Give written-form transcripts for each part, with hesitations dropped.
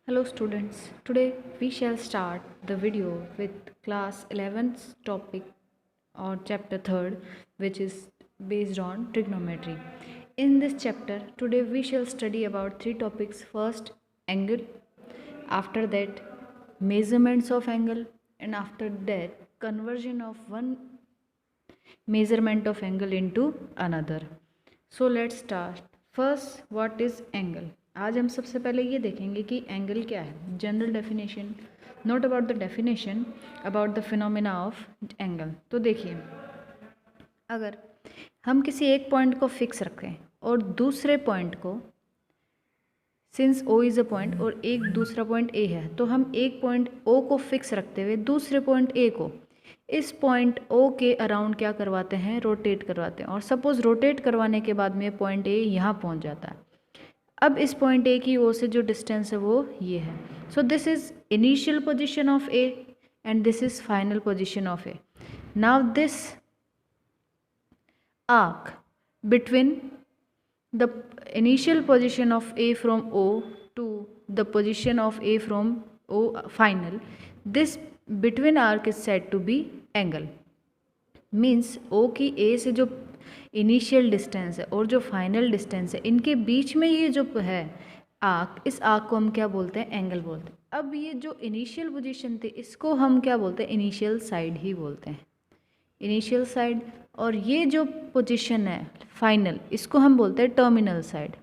Hello students, today we shall start the video with class 11's topic or chapter 3rd, which is based on trigonometry. In this chapter, today we shall study about three topics. First, angle, after that measurements of angle, and after that conversion of one measurement of angle into another. So let's start. First, what is angle? आज हम सबसे पहले ये देखेंगे कि angle क्या है. General definition, not about the definition, about the phenomena of angle. तो देखिए, अगर हम किसी एक पॉइंट को फिक्स रखें और दूसरे पॉइंट को, since O is a point और एक दूसरा पॉइंट A है, तो हम एक पॉइंट O को फिक्स रखते हुए दूसरे पॉइंट A को इस पॉइंट O के अराउंड क्या करवाते हैं, रोटेट करवाते हैं. और सपोज रोटेट करवाने के बाद में पॉइंट A यहाँ पहुँच जाता है. अब इस पॉइंट A की O से जो डिस्टेंस है वो ये है. सो this is initial position of A and this is final position of A. Now this arc between the initial position of A from O to the position of A from O final, this between arc is said to be angle. Means O की A से जो initial distance है और जो final distance है, इनके बीच में ये जो है आर्क, इस आर्क को हम क्या बोलते हैं, एंगल बोलते हैं. अब ये जो इनिशियल पोजीशन थी, इसको हम क्या बोलते हैं, इनिशियल साइड ही बोलते हैं, इनिशियल साइड. और ये जो पोजीशन है फाइनल, इसको हम बोलते हैं टर्मिनल साइड.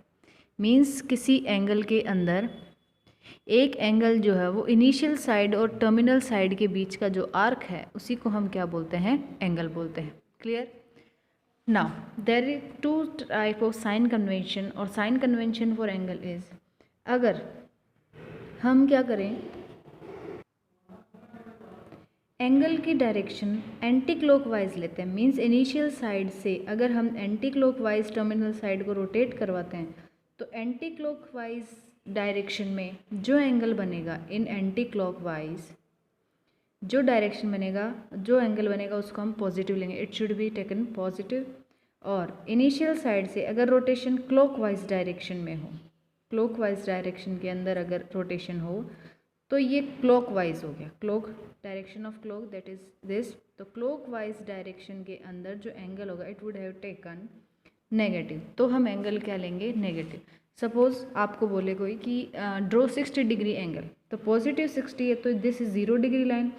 मीन्स किसी एंगल के अंदर एक एंगल जो है वो इनिशियल साइड और टर्मिनल साइड के बीच का जो आर्क है, उसी को हम क्या बोलते हैं, एंगल बोलते हैं. Clear. Now there is two type of sign convention, और sign convention for angle is, अगर हम क्या करें, एंगल की डायरेक्शन एंटी क्लॉकवाइज लेते हैं. मींस इनिशियल साइड से अगर हम एंटी क्लॉकवाइज टर्मिनल साइड को रोटेट करवाते हैं, तो एंटी क्लॉकवाइज डायरेक्शन में जो एंगल बनेगा, इन एंटी क्लॉकवाइज जो डायरेक्शन बनेगा, जो एंगल बनेगा, उसको हम पॉजिटिव लेंगे. It should be taken positive. और इनिशियल साइड से अगर रोटेशन क्लॉकवाइज डायरेक्शन में हो, क्लॉकवाइज डायरेक्शन के अंदर अगर रोटेशन हो, तो ये क्लॉकवाइज हो गया. Clock direction of clock, that is this. तो क्लॉकवाइज डायरेक्शन के अंदर जो एंगल होगा, it would have taken negative. तो हम एंगल क्या लेंगे, नेगेटिव. सपोज आपको बोले कोई कि ड्रॉ 60 डिग्री एंगल, तो पॉजिटिव 60 है तो दिस इज 0 डिग्री लाइन,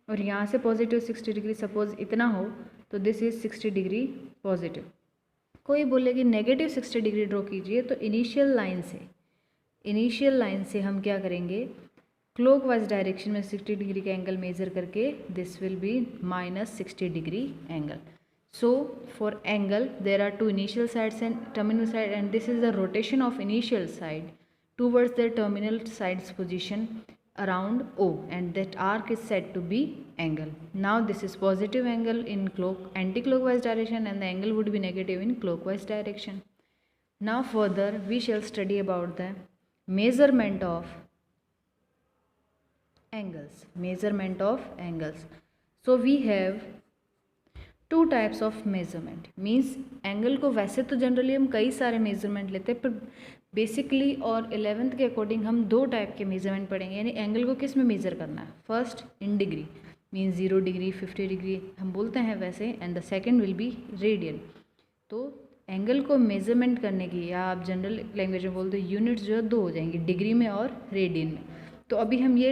और यहाँ से पॉजिटिव 60 डिग्री सपोज इतना हो, तो दिस इज 60 डिग्री पॉजिटिव. कोई बोले कि नेगेटिव 60 डिग्री ड्रॉ कीजिए, तो इनिशियल लाइन से हम क्या करेंगे, क्लॉकवाइज डायरेक्शन में 60 डिग्री का एंगल मेजर करके, this will be -60 degree angle. So for angle there are two initial sides and terminal side, and this is the rotation of initial side towards the terminal side's position around O, and that arc is said to be angle. Now this is positive angle in anti-clockwise direction, and the angle would be negative in clockwise direction. Now further we shall study about the measurement of angles. So we have two types of measurement. Means angle को वैसे तो generally हम कई सारे measurement लेते हैं, पर basically और 11th के अकॉर्डिंग हम दो टाइप के मेजरमेंट पढ़ेंगे. यानी एंगल को किस में मेज़र करना है, first in degree, means 0 degree 50 degree हम बोलते हैं वैसे, and the second will be radian. तो एंगल को मेजरमेंट करने की, या आप जनरल लैंग्वेज में बोलते हो, यूनिट्स जो है दो हो जाएंगी, डिग्री में और रेडियन में. तो अभी हम ये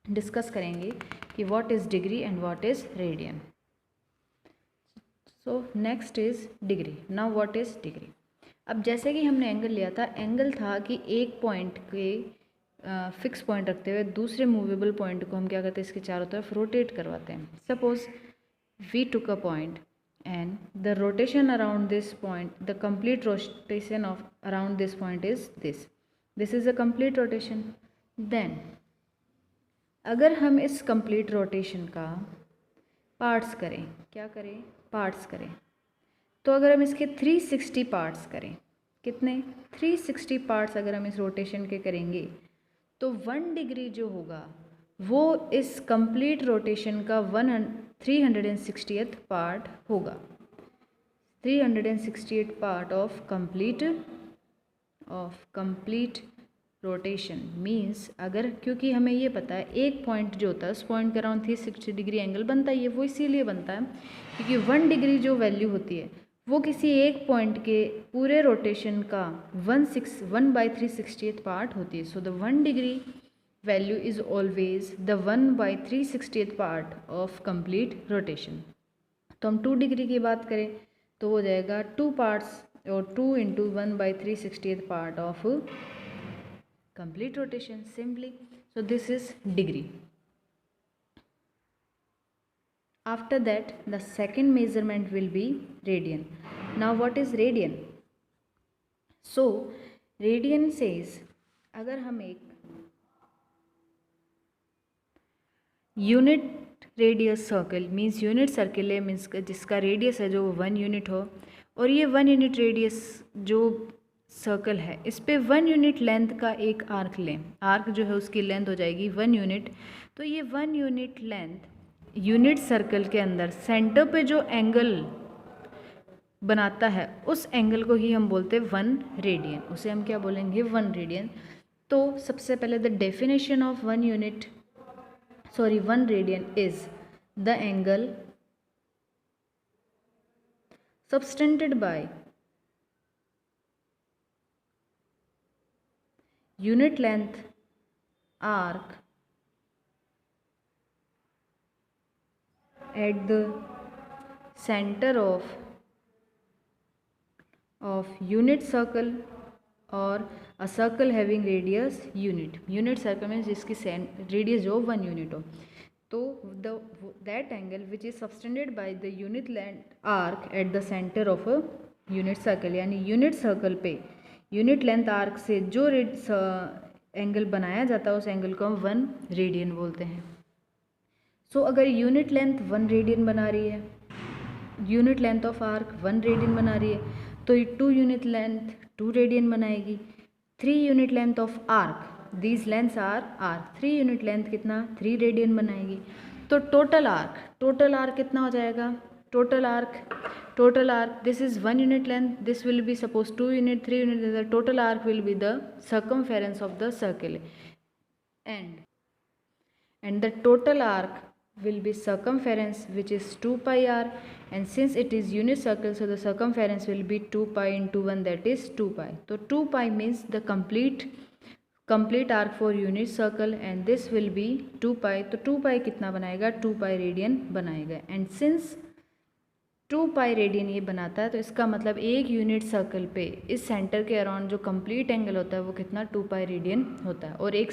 डिस्कस करेंगे कि what is degree and what is radian. So next is degree. Now what is degree. अब जैसे कि हमने एंगल लिया था, एंगल था कि एक पॉइंट के फिक्स पॉइंट रखते हुए दूसरे मूवेबल पॉइंट को हम क्या करते हैं, इसके चारों तरफ रोटेट करवाते हैं. Suppose we took a point and the rotation around this point, the complete rotation of around this point is this is a complete rotation. Then अगर हम इस कंप्लीट रोटेशन का पार्ट्स करें, क्या करें, पार्ट्स करें, तो अगर हम इसके 360 पार्ट्स करें, कितने, 360 पार्ट्स अगर हम इस रोटेशन के करेंगे, तो 1 डिग्री जो होगा वो इस कंप्लीट रोटेशन का 360th पार्ट होगा. 368 part of complete rotation means अगर, क्योंकि हमें ये पता है एक पॉइंट जो होता है उस पॉइंट के अराउंड 360 डिग्री एंगल बनता है, ये वो इसीलिए बनता है क्योंकि 1 डिग्री जो वैल्यू होती है वो किसी एक पॉइंट के पूरे रोटेशन का 1/360th पार्ट होती है. So the 1 degree value is always the 1/360th part of complete rotation. तो हम 2 डिग्री की बात करें तो हो जाएगा 2 पार्ट्स और 2 into 1/360th part of complete rotation simply. So this is degree. After that the second measurement will be radian. Now what is radian? So radian says अगर हम एक unit radius circle means unit circle है means जिसका radius है जो 1 unit हो, और ये 1 यूनिट रेडियस जो सर्कल है इस पे 1 यूनिट लेंथ का एक आर्क लें. आर्क जो है उसकी लेंथ हो जाएगी 1 यूनिट. तो ये 1 यूनिट लेंथ यूनिट सर्कल के अंदर सेंटर पे जो एंगल बनाता है उस एंगल को ही हम बोलते हैं 1 रेडियन. उसे हम क्या बोलेंगे 1 रेडियन. तो सबसे पहले the definition of 1 radian is the angle subtended bye unit length arc at the center of unit circle or a circle having radius unit. Unit circle means जिसकी radius जो 1 unit हो. तो that angle which is subtended by the unit length arc at the center of a unit circle, यानी unit circle पे unit length arc से जो angle बनाया जाता है उस एंगल को हम 1 रेडियन बोलते हैं. सो अगर यूनिट लेंथ 1 रेडियन बना रही है, unit length of arc 1 radian बना रही है, तो ये 2 यूनिट लेंथ 2 रेडियन बनाएगी. 3 unit length of arc, these lengths are arc, 3 unit length कितना 3 रेडियन बनाएगी. तो टोटल आर्क कितना हो जाएगा? Total arc this is 1 unit length, this will be suppose 2 unit 3 unit, the total arc will be the circumference of the circle, and the total arc will be circumference which is 2 pi r, and since it is unit circle so the circumference will be 2 pi into 1, that is 2 pi. So 2 pi means the complete arc for unit circle, and this will be 2 pi. तो 2 pi कितना बनाएगा? 2 pi radian बनाएगा. And since 2 pi radian ये बनाता है तो इसका मतलब एक यूनिट सर्कल पे इस सेंटर के अराउंड जो कंप्लीट एंगल होता है वो कितना 2 पाई रेडियन होता है, और एक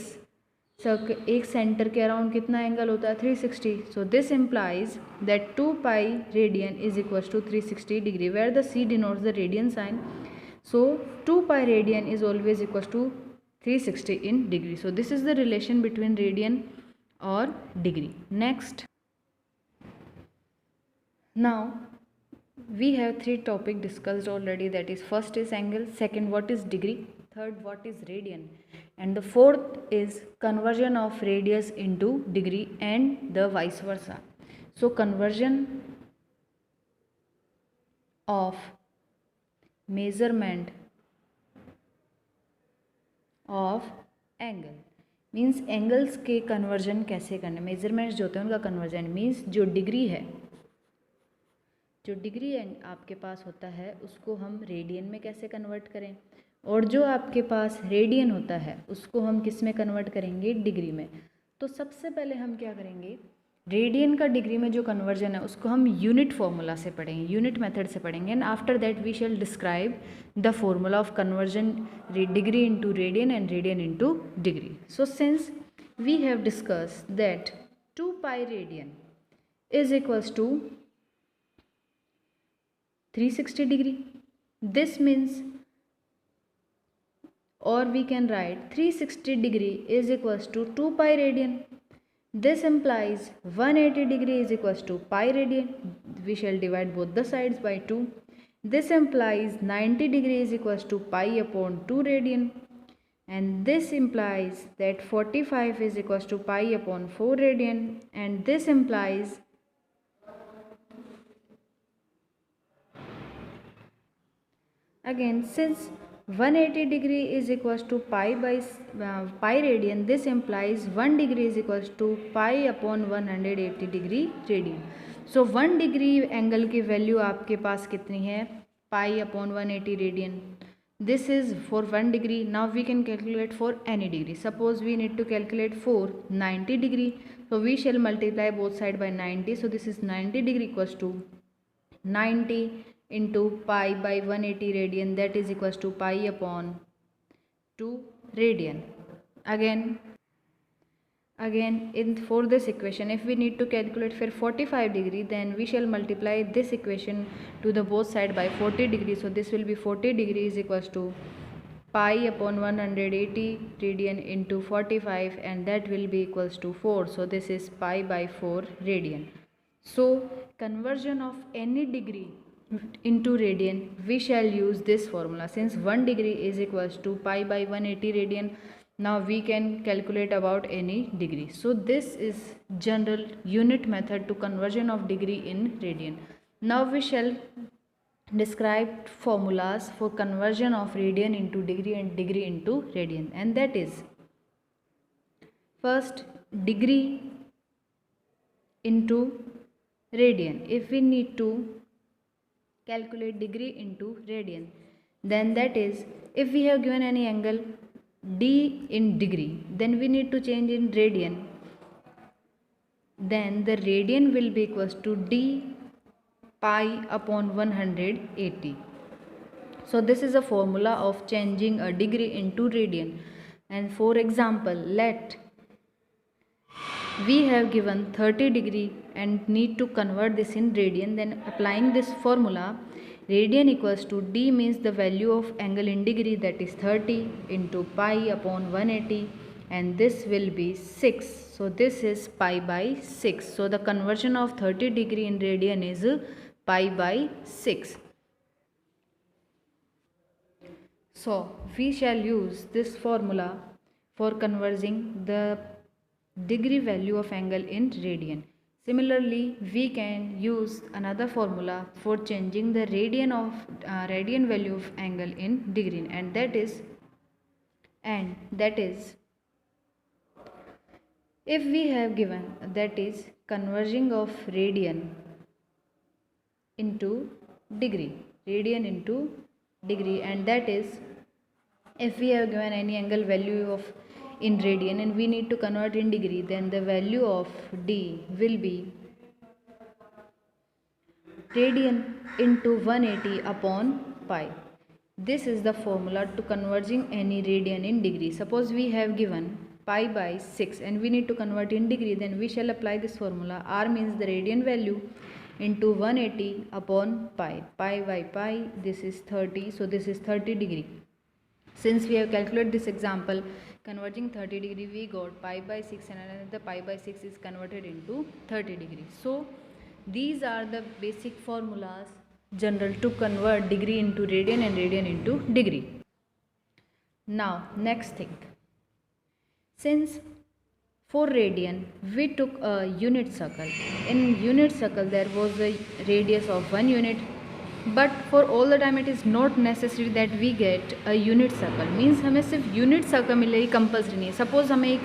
सेंटर के अराउंड कितना एंगल होता है 360. So this implies that 2 pi radian is equals to 360 degree, where the C denotes the radian sign. So 2 pi radian is always equals to 360 in degree. So this is the relation between radian और degree. Next, now we have 3 topic discussed already, that is first is angle, second what is degree, third what is radian, and the fourth is conversion of radius into degree and the vice versa. So conversion of measurement of angle means angles के conversion कैसे करना, measurements जो होते हैं उनका conversion means जो degree है, जो डिग्री आपके पास होता है उसको हम रेडियन में कैसे कन्वर्ट करें, और जो आपके पास रेडियन होता है उसको हम किस में कन्वर्ट करेंगे? डिग्री में. तो सबसे पहले हम क्या करेंगे, रेडियन का डिग्री में जो कन्वर्जन है उसको हम यूनिट फॉर्मूला से पढ़ेंगे, यूनिट मेथड से पढ़ेंगे, and after that we shall describe the formula of conversion degree into radian and radian into degree. So since we have discussed that 2 pi radian is equals to 360 degree, this means, or we can write 360 degree is equals to 2 pi radian. This implies 180 degree is equals to pi radian. We shall divide both the sides by 2. This implies 90 degree is equals to pi upon 2 radian, and this implies that 45 is equals to pi upon 4 radian, and this implies again, since 180 degree is equals to pi by pi radian. This implies 1 degree is equals to pi upon 180 degree radian. So 1 degree angle की value आपके पास कितनी है? पाई upon 180 radian. This is for 1 degree. Now we can calculate for any degree. Suppose we need to calculate for 90 degree. So we shall multiply both side by 90. So this is 90 degree equals to 90 into pi by 180 radian, that is equals to pi upon 2 radian. Again in for this equation, if we need to calculate for 45 degree, then we shall multiply this equation to the both side by 40 degree. So this will be 40 degree is equals to pi upon 180 radian into 45, and that will be equals to 4. So this is pi by 4 radian. So conversion of any degree into radian, we shall use this formula. Since 1 degree is equals to pi by 180 radian, now we can calculate about any degree. So this is general unit method to conversion of degree in radian. Now we shall describe formulas for conversion of radian into degree and degree into radian, and that is first degree into radian. If we need to calculate degree into radian, then that is, if we have given any angle d in degree, then we need to change in radian, then the radian will be equals to d pi upon 180. So this is a formula of changing a degree into radian. And for example, let we have given 30 degree and need to convert this in radian, then applying this formula, radian equals to d means the value of angle in degree, that is 30 into pi upon 180, and this will be 6. So this is pi by 6. So the conversion of 30 degree in radian is pi by 6. So we shall use this formula for converting the degree value of angle in radian. Similarly, we can use another formula for changing the radian value of angle in degree, and that is if we have given, that is converging of radian into degree, and that is, if we have given any angle value of in radian and we need to convert in degree, then the value of d will be radian into 180 upon pi. This is the formula to converging any radian in degree. Suppose we have given pi by 6 and we need to convert in degree, then we shall apply this formula. R means the radian value into 180 upon pi. Pi by pi, this is 30, so this is 30 degree. Since we have calculated this example converging 30 degree, we got pi by 6 and another pi by 6 is converted into 30 degree. So these are the basic formulas general to convert degree into radian and radian into degree. Now next thing, since for radian we took a unit circle. In unit circle there was a radius of 1 unit, but for all the time it is not necessary that we get a unit circle. Means हमें सिर्फ unit circle मिलेगी compulsory नहीं है. Suppose हमें एक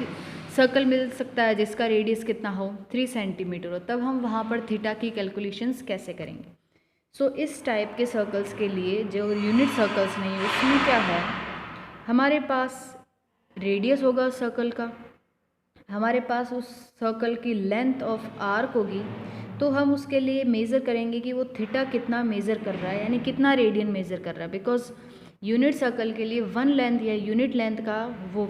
circle मिल सकता है जिसका रेडियस कितना हो 3 सेंटीमीटर हो, तब हम वहाँ पर थीटा की कैलकुलेशंस कैसे करेंगे? सो इस टाइप के सर्कल्स के लिए जो यूनिट सर्कल्स नहीं है उसमें क्या है, हमारे पास रेडियस होगा सर्कल का, हमारे पास उस सर्कल की लेंथ ऑफ आर्क होगी, तो हम उसके लिए मेज़र करेंगे कि वो थीटा कितना मेज़र कर रहा है, यानी कितना रेडियन मेज़र कर रहा है. बिकॉज यूनिट सर्कल के लिए 1 लेंथ या यूनिट लेंथ का वो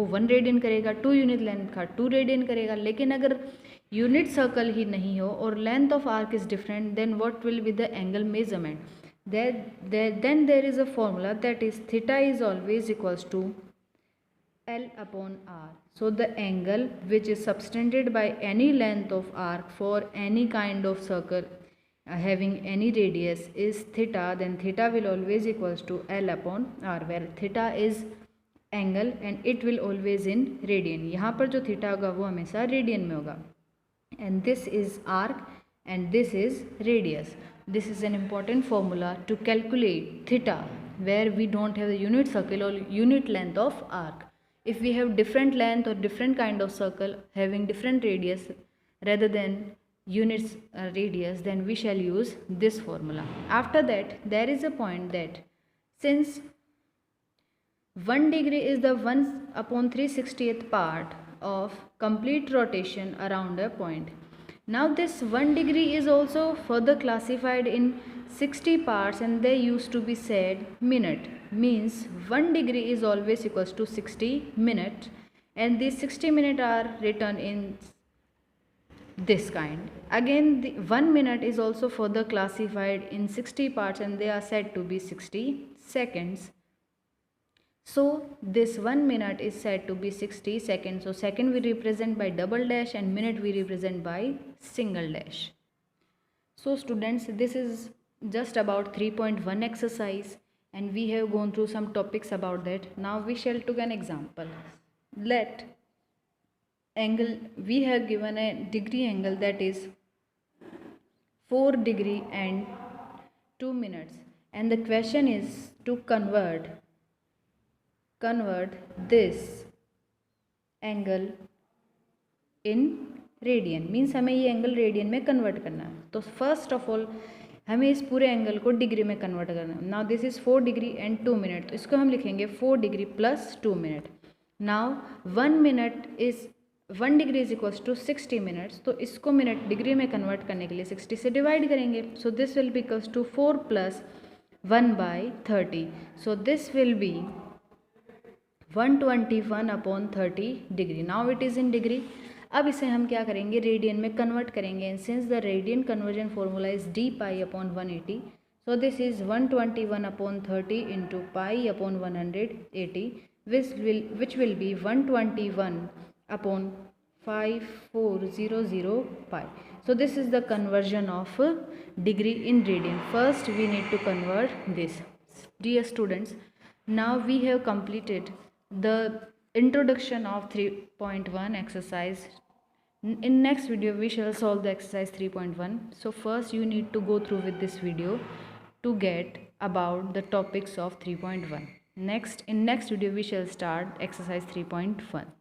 1 रेडियन करेगा, 2 यूनिट लेंथ का 2 रेडियन करेगा. लेकिन अगर यूनिट सर्कल ही नहीं हो और length of arc is different, then what will be the angle measurement? then there is a formula, that is theta is always equals to L upon R. So the angle which is subtended by any length of arc for any kind of circle having any radius is theta, then theta will always equals to L upon R, where theta is angle and it will always in radian. यहाँ पर जो theta होगा वो हमेशा radian में होगा. And this is arc and this is radius. This is an important formula to calculate theta where we don't have the unit circle or unit length of arc. If we have different length or different kind of circle having different radius rather than units radius, then we shall use this formula. After that, there is a point that since 1 degree is the 1 upon 360th part of complete rotation around a point. Now this 1 degree is also further classified in 60 parts, and they used to be said minute. Means 1 degree is always equals to 60 minutes, and these 60 minutes are written in this kind. Again, the 1 minute is also further classified in 60 parts, and they are said to be 60 seconds. So this 1 minute is said to be 60 seconds. So second we represent by double dash and minute we represent by single dash. So students, this is just about 3.1 exercise, and we have gone through some topics about that. Now we shall take an example. Let angle, we have given a degree angle that is 4 degree and 2 minutes, and the question is to convert this angle in radian. Means हमें ये angle radian में convert करना है. तो first of all हमें इस पूरे angle को डिग्री में कन्वर्ट करना है. Now this is 4 degree and 2 minute, तो इसको हम लिखेंगे 4 degree plus 2 minute. Now 1 minute is 1 degree is equals to 60 minutes, तो इसको मिनट डिग्री में कन्वर्ट करने के लिए 60 से डिवाइड करेंगे. So this will be equals to 4 plus 1/30. So this will be 121 upon 30 degree. Now it is in degree. अब इसे हम क्या करेंगे, रेडियन में कन्वर्ट करेंगे. And since the radian conversion formula is D pi upon 180, so this is 121 upon 30 into pi upon 180, which will be 121 upon 5400 pi. So this is the conversion of degree in radian. First we need to convert this. Dear students, now we have completed the introduction of 3.1 exercise. In next video we shall solve the exercise 3.1. So first you need to go through with this video to get about the topics of 3.1. In next video we shall start exercise 3.1.